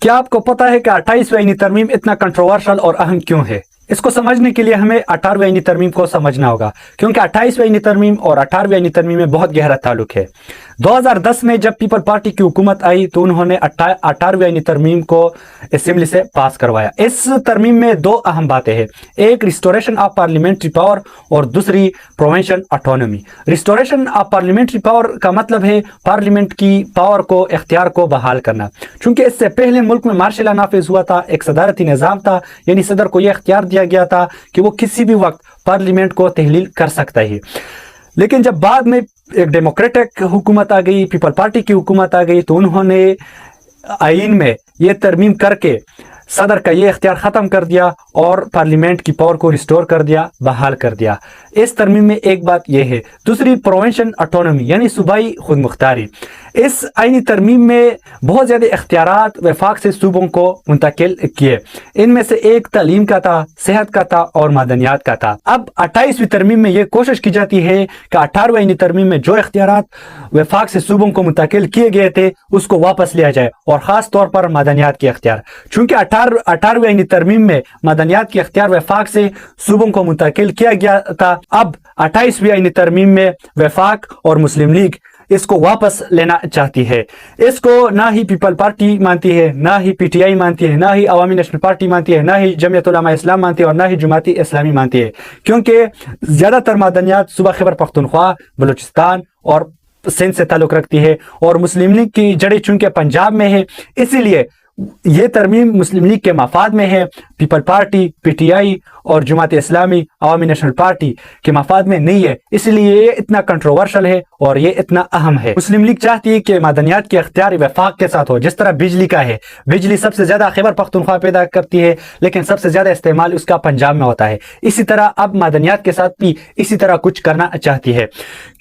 کیا آپ کو پتا ہے کہ 28ویں آئینی ترمیم اتنا کنٹروورشل اور اہم کیوں ہے؟ اس کو سمجھنے کے لیے ہمیں 18ویں آئینی ترمیم کو سمجھنا ہوگا، کیونکہ 28ویں آئینی ترمیم اور 18ویں آئینی ترمیم میں بہت گہرا تعلق ہے۔ 2010 میں جب پیپل پارٹی کی حکومت آئی تو انہوں نے 18ویں آئینی ترمیم کو اسمبلی سے پاس کروایا۔ اس ترمیم میں دو اہم باتیں ہیں، ایک ریسٹوریشن آف پارلیمنٹری پاور اور دوسری پروونشن autonomy. Restoration of parliamentary power کا مطلب ہے پارلیمنٹ کی پاور کو، اختیار کو بحال کرنا، چونکہ اس سے پہلے ملک میں مارشل لا نافذ ہوا تھا، ایک صدارتی نظام تھا، یعنی صدر کو یہ اختیار دیا گیا تھا کہ وہ کسی بھی وقت پارلیمنٹ کو تحلیل کر سکتا ہے۔ لیکن جب بعد میں ایک ڈیموکریٹک حکومت آ گئی، پیپل پارٹی کی حکومت آ گئی، تو انہوں نے آئین میں یہ ترمیم کر کے صدر کا یہ اختیار ختم کر دیا اور پارلیمنٹ کی پاور کو ریسٹور کر دیا، بحال کر دیا۔ اس ترمیم میں ایک بات یہ ہے۔ دوسری پروونشن آٹونومی یعنی صوبائی خود مختاری۔ اس آئینی ترمیم میں بہت زیادہ اختیارات وفاق سے صوبوں کو منتقل کیے، ان میں سے ایک تعلیم کا تھا، صحت کا تھا اور معدنیات کا تھا۔ اب 28ویں ترمیم میں یہ کوشش کی جاتی ہے کہ 18ویں آئینی ترمیم میں جو اختیارات وفاق سے صوبوں کو منتقل کیے گئے تھے اس کو واپس لیا جائے، اور خاص طور پر معدنیات کے اختیار، چونکہ 18ویں آئینی ترمیم میں معدنیات کے اختیار وفاق سے صوبوں کو منتقل کیا گیا تھا۔ اب 28ویں آئینی ترمیم میں وفاق اور مسلم لیگ اس کو واپس لینا چاہتی ہے۔ اس کو نہ ہی پیپل پارٹی مانتی ہے، نہ ہی پی ٹی آئی مانتی ہے، نہ ہی عوامی نیشنل پارٹی مانتی ہے، نہ ہی جمعیت علماء اسلام مانتی ہے، اور نہ ہی جماعت اسلامی مانتی ہے، کیونکہ زیادہ تر معدنیات صوبہ خیبر پختونخوا، بلوچستان اور سندھ سے تعلق رکھتی ہے، اور مسلم لیگ کی جڑیں چونکہ پنجاب میں ہے، اسی لیے یہ ترمیم مسلم لیگ کے مفاد میں ہے، people party, P T I اور جماعت اسلامی، عوامی نیشنل پارٹی کے مفاد میں نہیں ہے، اس لیے یہ اتنا کنٹروورشل ہے اور یہ اتنا اہم ہے۔ مسلم لیگ چاہتی ہے کہ معدنیات کے اختیار وفاق کے ساتھ ہو، جس طرح بجلی کا ہے، بجلی سب سے زیادہ خیبر پختونخوا پیدا کرتی ہے، لیکن سب سے زیادہ استعمال اس کا پنجاب میں ہوتا ہے، اسی طرح اب معدنیات کے ساتھ بھی اسی طرح کچھ کرنا چاہتی ہے،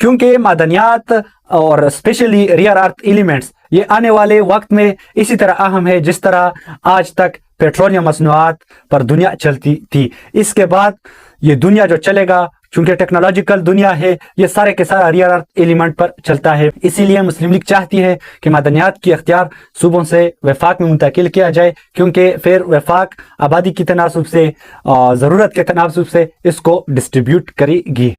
کیونکہ معدنیات اور اسپیشلی ریئر ارتھ ایلیمنٹس یہ آنے والے وقت میں اسی طرح اہم ہے جس طرح آج تک پیٹرولیم مصنوعات پر دنیا چلتی تھی۔ اس کے بعد یہ دنیا جو چلے گا، چونکہ ٹیکنالوجیکل دنیا ہے، یہ سارے کے سارا ریئر ارتھ ایلیمنٹ پر چلتا ہے، اسی لیے مسلم لیگ چاہتی ہے کہ معدنیات کی اختیار صوبوں سے وفاق میں منتقل کیا جائے، کیونکہ پھر وفاق آبادی کی تناسب سے، ضرورت کے تناسب سے اس کو ڈسٹریبیوٹ کرے گی۔